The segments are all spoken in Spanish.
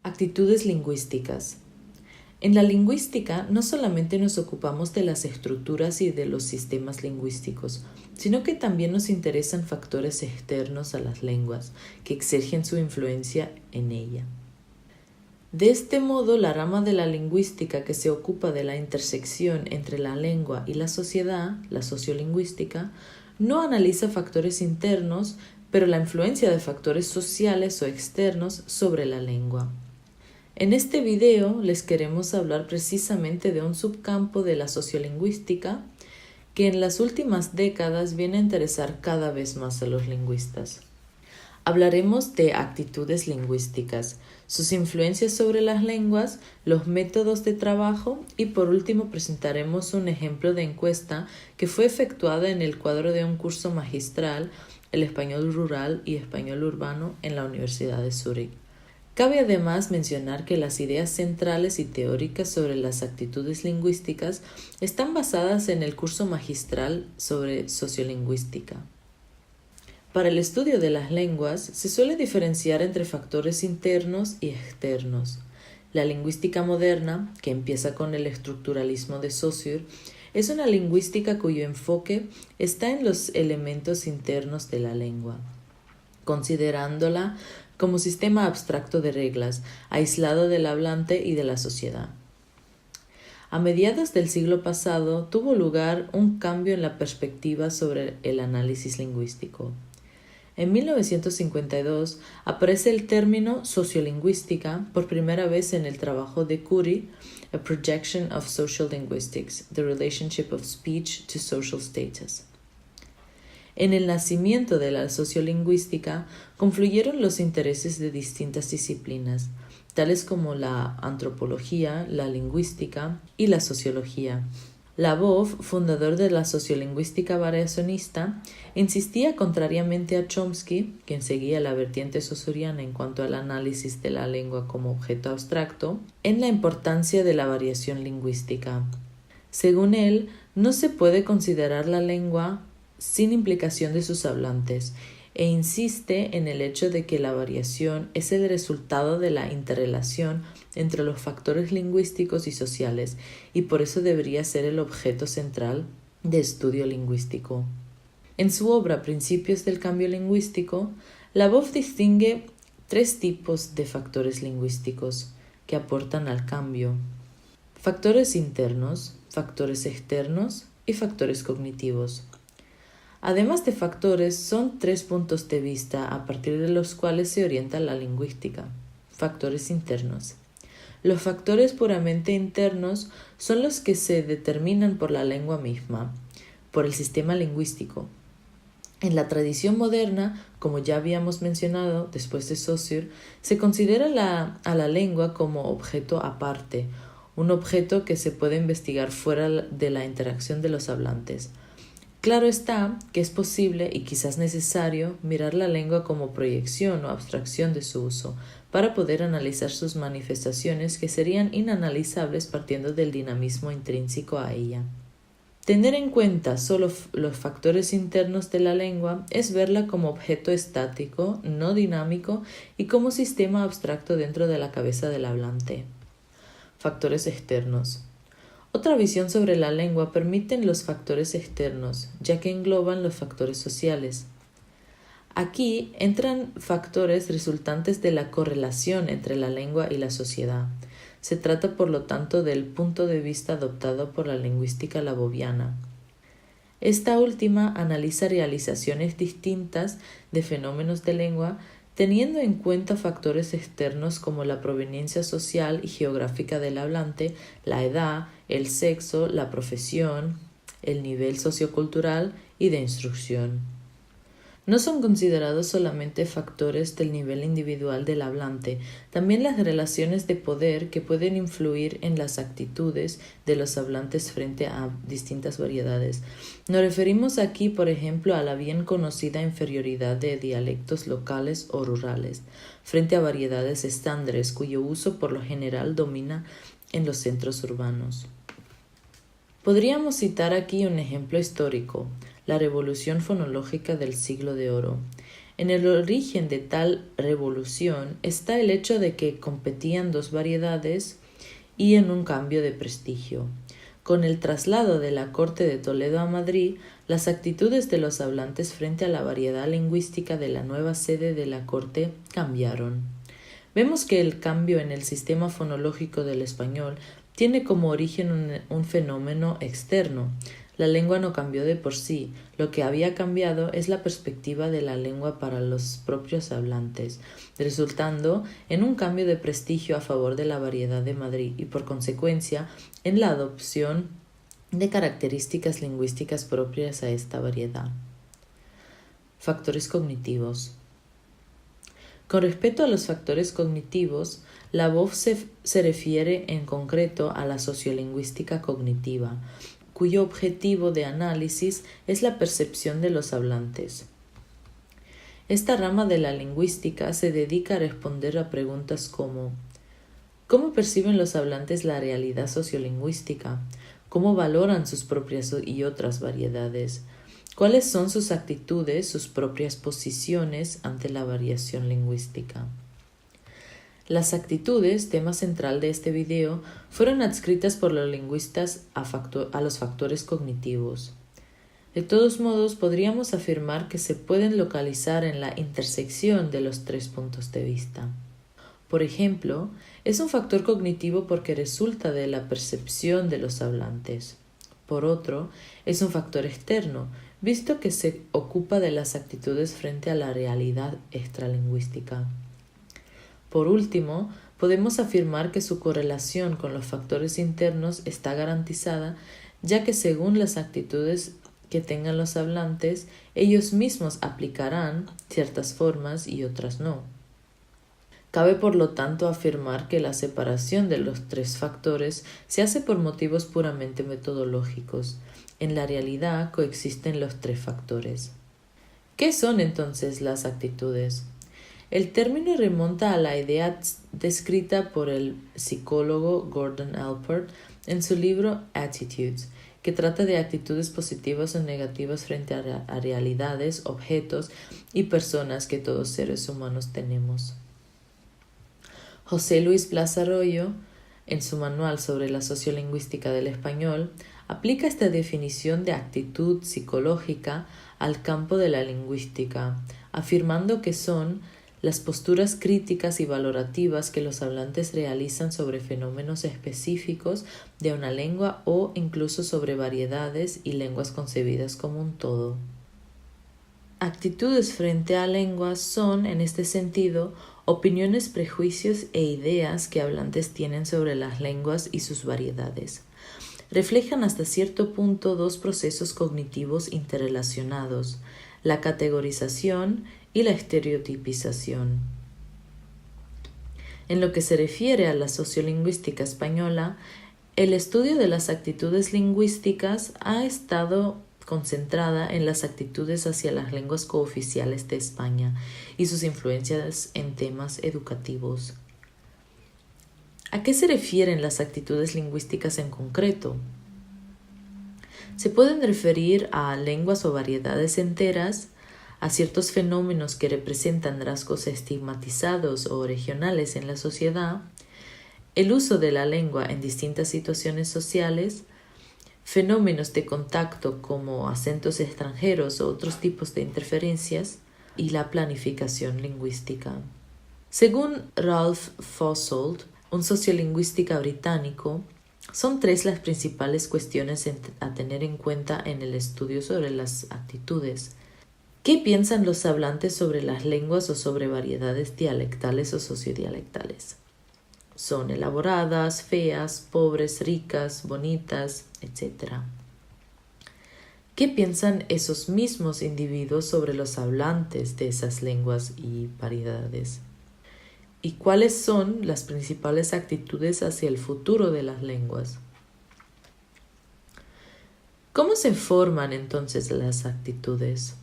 Actitudes lingüísticas. En la lingüística no solamente nos ocupamos de las estructuras y de los sistemas lingüísticos, sino que también nos interesan factores externos a las lenguas que exercen su influencia en ella. De este modo, la rama de la lingüística que se ocupa de la intersección entre la lengua y la sociedad, la sociolingüística, no analiza factores internos, pero la influencia de factores sociales o externos sobre la lengua. En este video les queremos hablar precisamente de un subcampo de la sociolingüística que en las últimas décadas viene a interesar cada vez más a los lingüistas. Hablaremos de actitudes lingüísticas, sus influencias sobre las lenguas, los métodos de trabajo y por último presentaremos un ejemplo de encuesta que fue efectuada en el cuadro de un curso magistral, el español rural y español urbano en la Universidad de Zúrich. Cabe además mencionar que las ideas centrales y teóricas sobre las actitudes lingüísticas están basadas en el curso magistral sobre sociolingüística. Para el estudio de las lenguas se suele diferenciar entre factores internos y externos. La lingüística moderna, que empieza con el estructuralismo de Saussure, es una lingüística cuyo enfoque está en los elementos internos de la lengua, considerándola como sistema abstracto de reglas, aislado del hablante y de la sociedad. A mediados del siglo pasado tuvo lugar un cambio en la perspectiva sobre el análisis lingüístico. En 1952 aparece el término sociolingüística por primera vez en el trabajo de Curie, A Projection of Social Linguistics, The Relationship of Speech to Social Status. En el nacimiento de la sociolingüística confluyeron los intereses de distintas disciplinas, tales como la antropología, la lingüística y la sociología. Labov, fundador de la sociolingüística variacionista, insistía contrariamente a Chomsky, quien seguía la vertiente saussuriana en cuanto al análisis de la lengua como objeto abstracto, en la importancia de la variación lingüística. Según él, no se puede considerar la lengua sin implicación de sus hablantes, e insiste en el hecho de que la variación es el resultado de la interrelación entre los factores lingüísticos y sociales, y por eso debería ser el objeto central de estudio lingüístico. En su obra Principios del cambio lingüístico, Labov distingue tres tipos de factores lingüísticos que aportan al cambio: factores internos, factores externos y factores cognitivos. Además de factores, son tres puntos de vista a partir de los cuales se orienta la lingüística. Factores internos. Los factores puramente internos son los que se determinan por la lengua misma, por el sistema lingüístico. En la tradición moderna, como ya habíamos mencionado después de Saussure, se considera a la lengua como objeto aparte, un objeto que se puede investigar fuera de la interacción de los hablantes. Claro está que es posible y quizás necesario mirar la lengua como proyección o abstracción de su uso para poder analizar sus manifestaciones que serían inanalizables partiendo del dinamismo intrínseco a ella. Tener en cuenta solo los factores internos de la lengua es verla como objeto estático, no dinámico y como sistema abstracto dentro de la cabeza del hablante. Factores externos. Otra visión sobre la lengua permiten los factores externos, ya que engloban los factores sociales. Aquí entran factores resultantes de la correlación entre la lengua y la sociedad. Se trata, por lo tanto, del punto de vista adoptado por la lingüística laboviana. Esta última analiza realizaciones distintas de fenómenos de lengua, teniendo en cuenta factores externos como la proveniencia social y geográfica del hablante, la edad, el sexo, la profesión, el nivel sociocultural y de instrucción. No son considerados solamente factores del nivel individual del hablante, también las relaciones de poder que pueden influir en las actitudes de los hablantes frente a distintas variedades. Nos referimos aquí, por ejemplo, a la bien conocida inferioridad de dialectos locales o rurales, frente a variedades estándares cuyo uso por lo general domina en los centros urbanos. Podríamos citar aquí un ejemplo histórico: la revolución fonológica del Siglo de Oro. En el origen de tal revolución está el hecho de que competían dos variedades y en un cambio de prestigio. Con el traslado de la corte de Toledo a Madrid, las actitudes de los hablantes frente a la variedad lingüística de la nueva sede de la corte cambiaron. Vemos que el cambio en el sistema fonológico del español tiene como origen un fenómeno externo. La lengua no cambió de por sí, lo que había cambiado es la perspectiva de la lengua para los propios hablantes, resultando en un cambio de prestigio a favor de la variedad de Madrid y, por consecuencia, en la adopción de características lingüísticas propias a esta variedad. Factores cognitivos. Con respecto a los factores cognitivos, la voz se refiere en concreto a la sociolingüística cognitiva, cuyo objetivo de análisis es la percepción de los hablantes. Esta rama de la lingüística se dedica a responder a preguntas como ¿cómo perciben los hablantes la realidad sociolingüística? ¿Cómo valoran sus propias y otras variedades? ¿Cuáles son sus actitudes, sus propias posiciones ante la variación lingüística? Las actitudes, tema central de este video, fueron adscritas por los lingüistas a los factores cognitivos. De todos modos, podríamos afirmar que se pueden localizar en la intersección de los tres puntos de vista. Por ejemplo, es un factor cognitivo porque resulta de la percepción de los hablantes. Por otro, es un factor externo, visto que se ocupa de las actitudes frente a la realidad extralingüística. Por último, podemos afirmar que su correlación con los factores internos está garantizada, ya que según las actitudes que tengan los hablantes, ellos mismos aplicarán ciertas formas y otras no. Cabe por lo tanto afirmar que la separación de los tres factores se hace por motivos puramente metodológicos. En la realidad coexisten los tres factores. ¿Qué son entonces las actitudes? El término remonta a la idea descrita por el psicólogo Gordon Allport en su libro Attitudes, que trata de actitudes positivas o negativas frente a realidades, objetos y personas que todos seres humanos tenemos. José Luis Blas Arroyo, en su manual sobre la sociolingüística del español, aplica esta definición de actitud psicológica al campo de la lingüística, afirmando que son las posturas críticas y valorativas que los hablantes realizan sobre fenómenos específicos de una lengua o incluso sobre variedades y lenguas concebidas como un todo. Actitudes frente a lenguas son, en este sentido, opiniones, prejuicios e ideas que hablantes tienen sobre las lenguas y sus variedades. Reflejan hasta cierto punto dos procesos cognitivos interrelacionados, la categorización y la estereotipización. En lo que se refiere a la sociolingüística española, el estudio de las actitudes lingüísticas ha estado concentrada en las actitudes hacia las lenguas cooficiales de España y sus influencias en temas educativos. ¿A qué se refieren las actitudes lingüísticas en concreto? Se pueden referir a lenguas o variedades enteras, a ciertos fenómenos que representan rasgos estigmatizados o regionales en la sociedad, el uso de la lengua en distintas situaciones sociales, fenómenos de contacto como acentos extranjeros o otros tipos de interferencias, y la planificación lingüística. Según Ralph Fossold, un sociolingüista británico, son tres las principales cuestiones a tener en cuenta en el estudio sobre las actitudes. ¿Qué piensan los hablantes sobre las lenguas o sobre variedades dialectales o sociodialectales? Son elaboradas, feas, pobres, ricas, bonitas, etc. ¿Qué piensan esos mismos individuos sobre los hablantes de esas lenguas y variedades? ¿Y cuáles son las principales actitudes hacia el futuro de las lenguas? ¿Cómo se forman entonces las actitudes?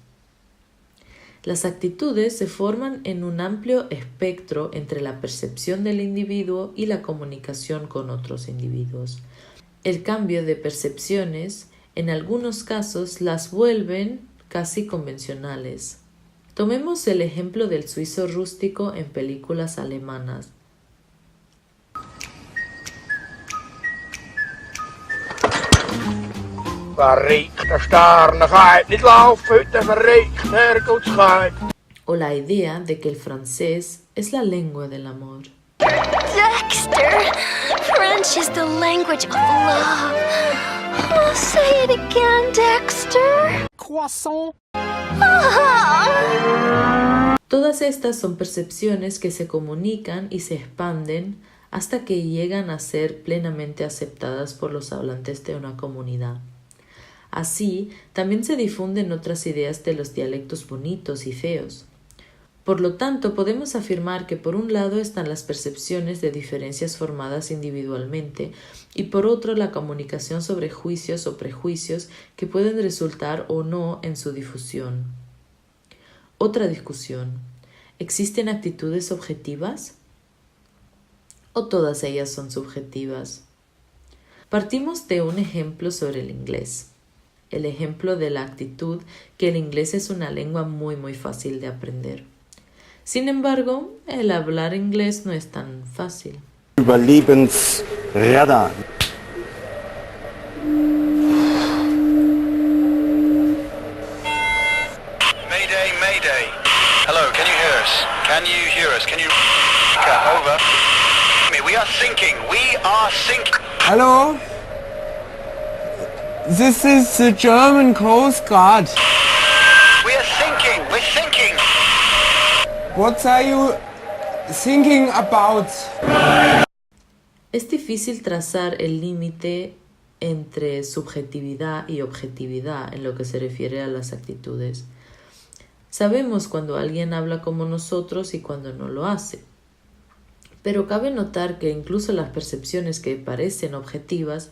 Las actitudes se forman en un amplio espectro entre la percepción del individuo y la comunicación con otros individuos. El cambio de percepciones, en algunos casos, las vuelven casi convencionales. Tomemos el ejemplo del suizo rústico en películas alemanas. O la idea de que el francés es la lengua del amor. Dexter, French is the language of love. Oh, say it again, Dexter. Croissant. Todas estas son percepciones que se comunican y se expanden hasta que llegan a ser plenamente aceptadas por los hablantes de una comunidad. Así, también se difunden otras ideas de los dialectos bonitos y feos. Por lo tanto, podemos afirmar que por un lado están las percepciones de diferencias formadas individualmente y por otro la comunicación sobre juicios o prejuicios que pueden resultar o no en su difusión. Otra discusión. ¿Existen actitudes objetivas? ¿O todas ellas son subjetivas? Partimos de un ejemplo sobre el inglés. El ejemplo de la actitud que el inglés es una lengua muy fácil de aprender. Sin embargo, el hablar inglés no es tan fácil. Überlebensradar. Mayday, mayday. Hello, can you hear us? Can you hear us? Can you... Over. We are sinking. We are sinking. Hello? This is the German Coast Guard. We are sinking. We're sinking. What are you thinking about? Es difícil trazar el límite entre subjetividad y objetividad en lo que se refiere a las actitudes. Sabemos cuando alguien habla como nosotros y cuando no lo hace. Pero cabe notar que incluso las percepciones que parecen objetivas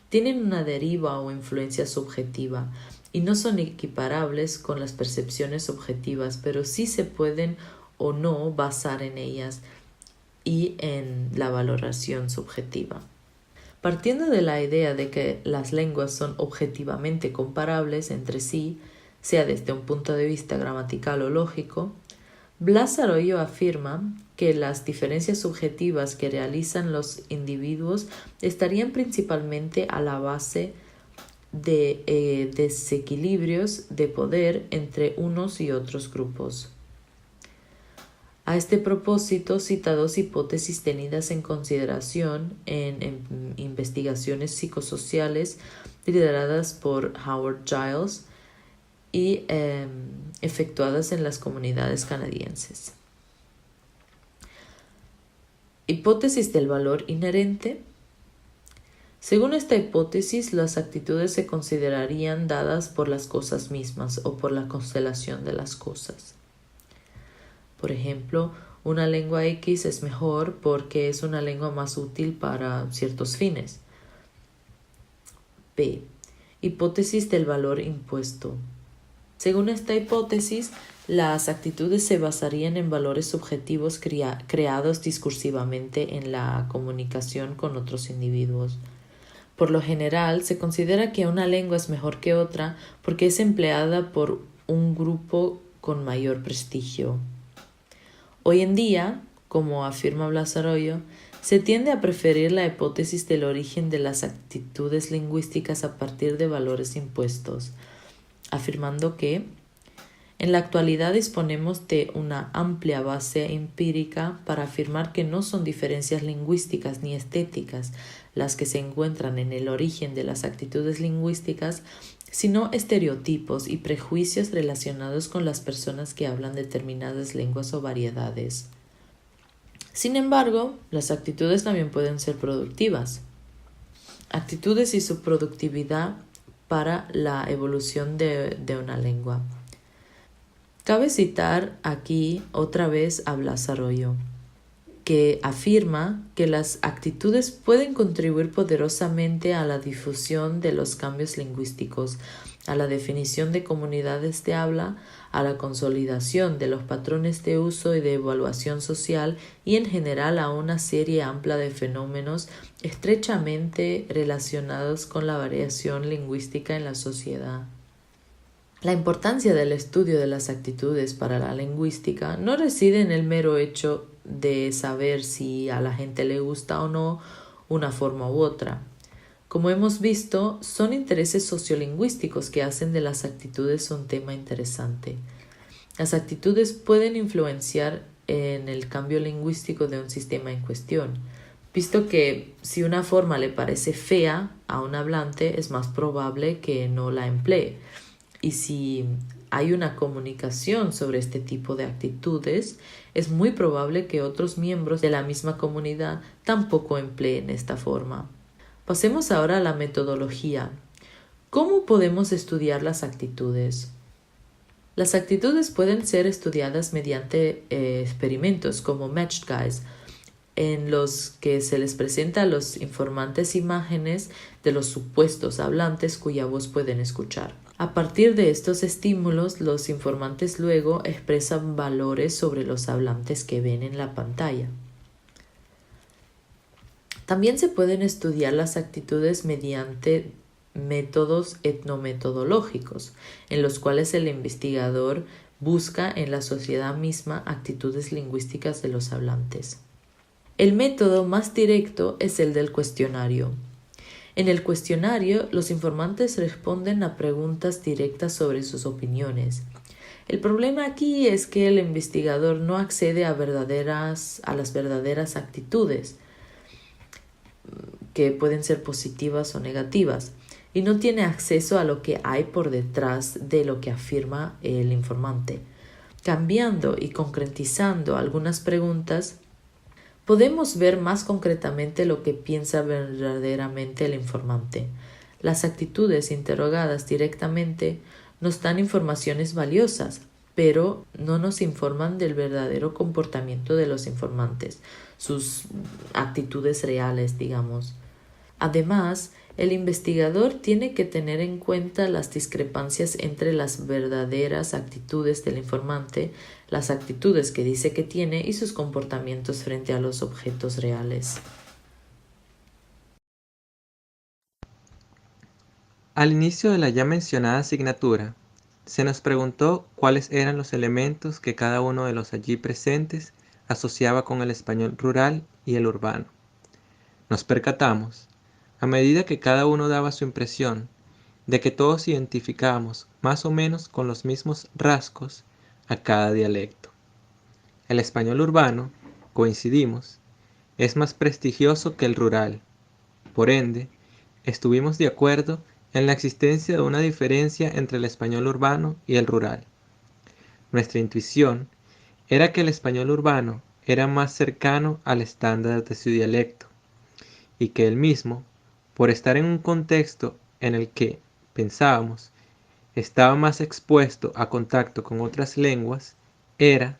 tienen una deriva o influencia subjetiva y no son equiparables con las percepciones objetivas, pero sí se pueden o no basar en ellas y en la valoración subjetiva. Partiendo de la idea de que las lenguas son objetivamente comparables entre sí, sea desde un punto de vista gramatical o lógico, Blas Arroyo afirma que las diferencias subjetivas que realizan los individuos estarían principalmente a la base de desequilibrios de poder entre unos y otros grupos. A este propósito, cita dos hipótesis tenidas en consideración en investigaciones psicosociales lideradas por Howard Giles y efectuadas en las comunidades canadienses. Hipótesis del valor inherente. Según esta hipótesis, las actitudes se considerarían dadas por las cosas mismas o por la constelación de las cosas. Por ejemplo, una lengua X es mejor porque es una lengua más útil para ciertos fines. B. Hipótesis del valor impuesto. Según esta hipótesis, las actitudes se basarían en valores subjetivos creados discursivamente en la comunicación con otros individuos. Por lo general, se considera que una lengua es mejor que otra porque es empleada por un grupo con mayor prestigio. Hoy en día, como afirma Blas Arroyo, se tiende a preferir la hipótesis del origen de las actitudes lingüísticas a partir de valores impuestos, afirmando que en la actualidad disponemos de una amplia base empírica para afirmar que no son diferencias lingüísticas ni estéticas las que se encuentran en el origen de las actitudes lingüísticas, sino estereotipos y prejuicios relacionados con las personas que hablan determinadas lenguas o variedades. Sin embargo, las actitudes también pueden ser productivas. Actitudes y su productividad para la evolución de una lengua. Cabe citar aquí otra vez a Blas Arroyo, que afirma que las actitudes pueden contribuir poderosamente a la difusión de los cambios lingüísticos, a la definición de comunidades de habla, a la consolidación de los patrones de uso y de evaluación social y en general a una serie amplia de fenómenos estrechamente relacionados con la variación lingüística en la sociedad. La importancia del estudio de las actitudes para la lingüística no reside en el mero hecho de saber si a la gente le gusta o no una forma u otra. Como hemos visto, son intereses sociolingüísticos que hacen de las actitudes un tema interesante. Las actitudes pueden influenciar en el cambio lingüístico de un sistema en cuestión, visto que si una forma le parece fea a un hablante, es más probable que no la emplee. Y si hay una comunicación sobre este tipo de actitudes, es muy probable que otros miembros de la misma comunidad tampoco empleen esta forma. Pasemos ahora a la metodología. ¿Cómo podemos estudiar las actitudes? Las actitudes pueden ser estudiadas mediante experimentos como Matched Guys, en los que se les presenta a los informantes imágenes de los supuestos hablantes cuya voz pueden escuchar. A partir de estos estímulos, los informantes luego expresan valores sobre los hablantes que ven en la pantalla. También se pueden estudiar las actitudes mediante métodos etnometodológicos, en los cuales el investigador busca en la sociedad misma actitudes lingüísticas de los hablantes. El método más directo es el del cuestionario. En el cuestionario, los informantes responden a preguntas directas sobre sus opiniones. El problema aquí es que el investigador no accede a las verdaderas actitudes, que pueden ser positivas o negativas, y no tiene acceso a lo que hay por detrás de lo que afirma el informante. Cambiando y concretizando algunas preguntas, podemos ver más concretamente lo que piensa verdaderamente el informante. Las actitudes interrogadas directamente nos dan informaciones valiosas, pero no nos informan del verdadero comportamiento de los informantes, sus actitudes reales, digamos. Además, el investigador tiene que tener en cuenta las discrepancias entre las verdaderas actitudes del informante, las actitudes que dice que tiene y sus comportamientos frente a los objetos reales. Al inicio de la ya mencionada asignatura, se nos preguntó cuáles eran los elementos que cada uno de los allí presentes asociaba con el español rural y el urbano. Nos percatamos, a medida que cada uno daba su impresión, de que todos identificábamos más o menos con los mismos rasgos a cada dialecto. El español urbano, coincidimos, es más prestigioso que el rural. Por ende, estuvimos de acuerdo en la existencia de una diferencia entre el español urbano y el rural. Nuestra intuición era que el español urbano era más cercano al estándar de su dialecto, y que el mismo, por estar en un contexto en el que, pensábamos, estaba más expuesto a contacto con otras lenguas, era,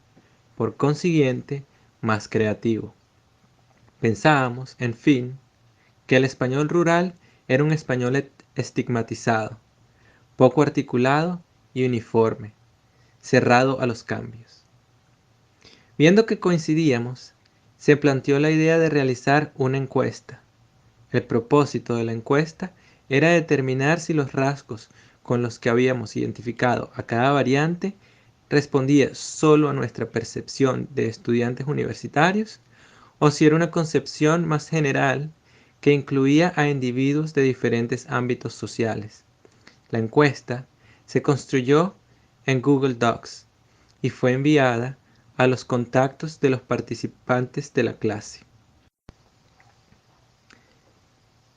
por consiguiente, más creativo. Pensábamos, en fin, que el español rural era un español estigmatizado, poco articulado y uniforme, cerrado a los cambios. Viendo que coincidíamos, se planteó la idea de realizar una encuesta. El propósito de la encuesta era determinar si los rasgos con los que habíamos identificado a cada variante respondía solo a nuestra percepción de estudiantes universitarios o si era una concepción más general que incluía a individuos de diferentes ámbitos sociales. La encuesta se construyó en Google Docs y fue enviada a los contactos de los participantes de la clase.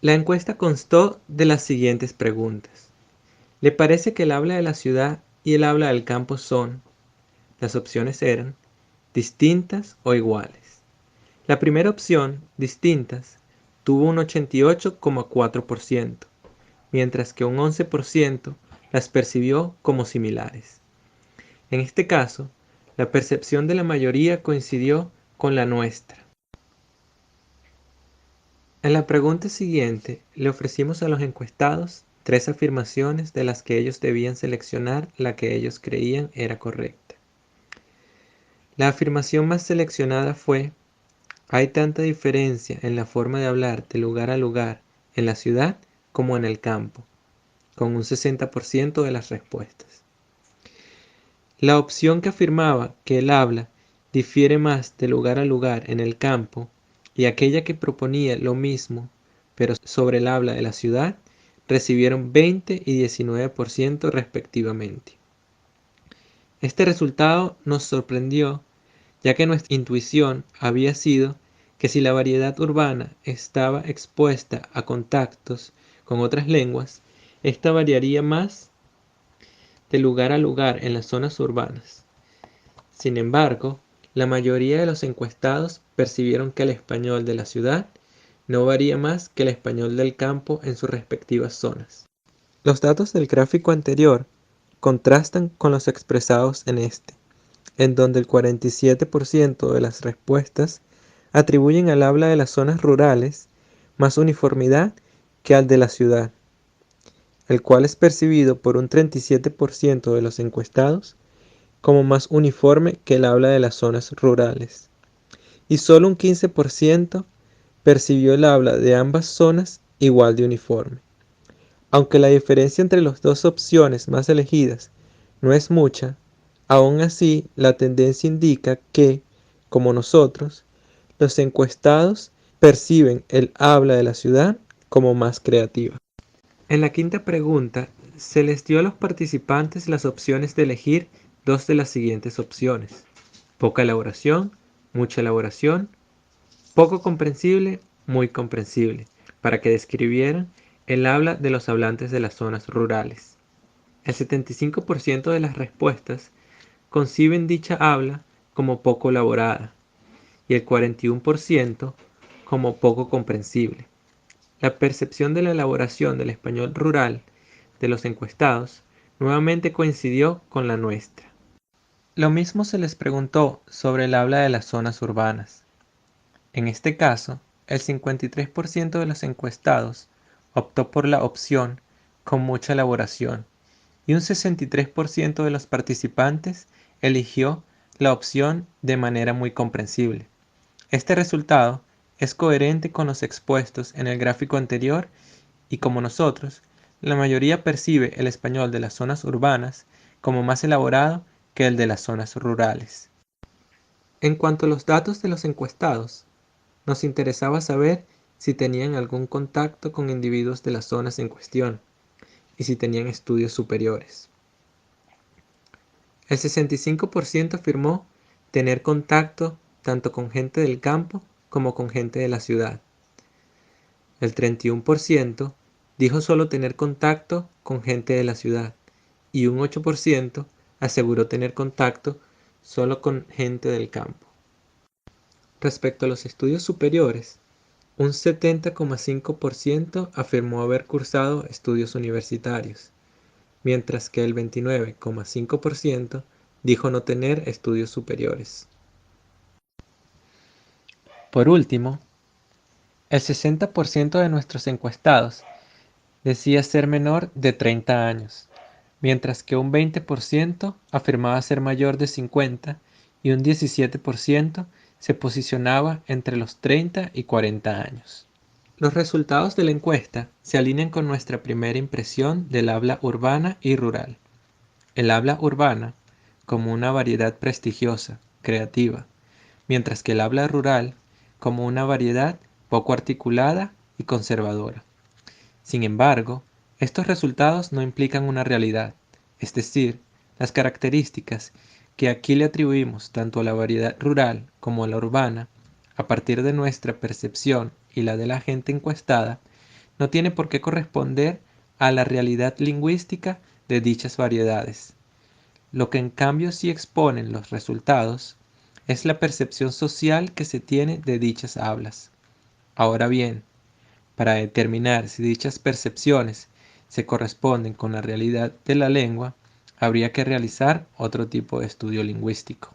La encuesta constó de las siguientes preguntas. ¿Le parece que el habla de la ciudad y el habla del campo son? Las opciones eran distintas o iguales. La primera opción, distintas, tuvo un 88,4%, mientras que un 11% las percibió como similares. En este caso, la percepción de la mayoría coincidió con la nuestra. En la pregunta siguiente, le ofrecimos a los encuestados 3 afirmaciones de las que ellos debían seleccionar la que ellos creían era correcta. La afirmación más seleccionada fue: hay tanta diferencia en la forma de hablar de lugar a lugar en la ciudad como en el campo, con un 60% de las respuestas. La opción que afirmaba que el habla difiere más de lugar a lugar en el campo y aquella que proponía lo mismo, pero sobre el habla de la ciudad, recibieron 20 y 19% respectivamente. Este resultado nos sorprendió, ya que nuestra intuición había sido que si la variedad urbana estaba expuesta a contactos con otras lenguas, esta variaría más de lugar a lugar en las zonas urbanas. Sin embargo, la mayoría de los encuestados percibieron que el español de la ciudad no varía más que el español del campo en sus respectivas zonas. Los datos del gráfico anterior contrastan con los expresados en este, en donde el 47% de las respuestas atribuyen al habla de las zonas rurales más uniformidad que al de la ciudad, el cual es percibido por un 37% de los encuestados como más uniforme que el habla de las zonas rurales, y solo un 15% percibió el habla de ambas zonas igual de uniforme. Aunque la diferencia entre las dos opciones más elegidas no es mucha, aún así la tendencia indica que, como nosotros, los encuestados perciben el habla de la ciudad como más creativa. En la quinta pregunta, se les dio a los participantes las opciones de elegir dos de las siguientes opciones: poca elaboración, mucha elaboración, poco comprensible, muy comprensible, para que describieran el habla de los hablantes de las zonas rurales. El 75% de las respuestas conciben dicha habla como poco elaborada y el 41% como poco comprensible. La percepción de la elaboración del español rural de los encuestados nuevamente coincidió con la nuestra. Lo mismo se les preguntó sobre el habla de las zonas urbanas. En este caso, el 53% de los encuestados optó por la opción con mucha elaboración y un 63% de los participantes eligió la opción de manera muy comprensible. Este resultado es coherente con los expuestos en el gráfico anterior y, como nosotros, la mayoría percibe el español de las zonas urbanas como más elaborado que el de las zonas rurales. En cuanto a los datos de los encuestados, nos interesaba saber si tenían algún contacto con individuos de las zonas en cuestión y si tenían estudios superiores. El 65% afirmó tener contacto tanto con gente del campo como con gente de la ciudad. El 31% dijo solo tener contacto con gente de la ciudad y un 8% aseguró tener contacto solo con gente del campo. Respecto a los estudios superiores, un 70,5% afirmó haber cursado estudios universitarios, mientras que el 29,5% dijo no tener estudios superiores. Por último, el 60% de nuestros encuestados decía ser menor de 30 años, mientras que un 20% afirmaba ser mayor de 50 y un 17% se posicionaba entre los 30 y 40 años. Los resultados de la encuesta se alinean con nuestra primera impresión del habla urbana y rural. El habla urbana como una variedad prestigiosa, creativa, mientras que el habla rural como una variedad poco articulada y conservadora. Sin embargo, estos resultados no implican una realidad, es decir, las características que aquí le atribuimos tanto a la variedad rural como a la urbana, a partir de nuestra percepción y la de la gente encuestada, no tiene por qué corresponder a la realidad lingüística de dichas variedades. Lo que en cambio sí exponen los resultados es la percepción social que se tiene de dichas hablas. Ahora bien, para determinar si dichas percepciones se corresponden con la realidad de la lengua, habría que realizar otro tipo de estudio lingüístico.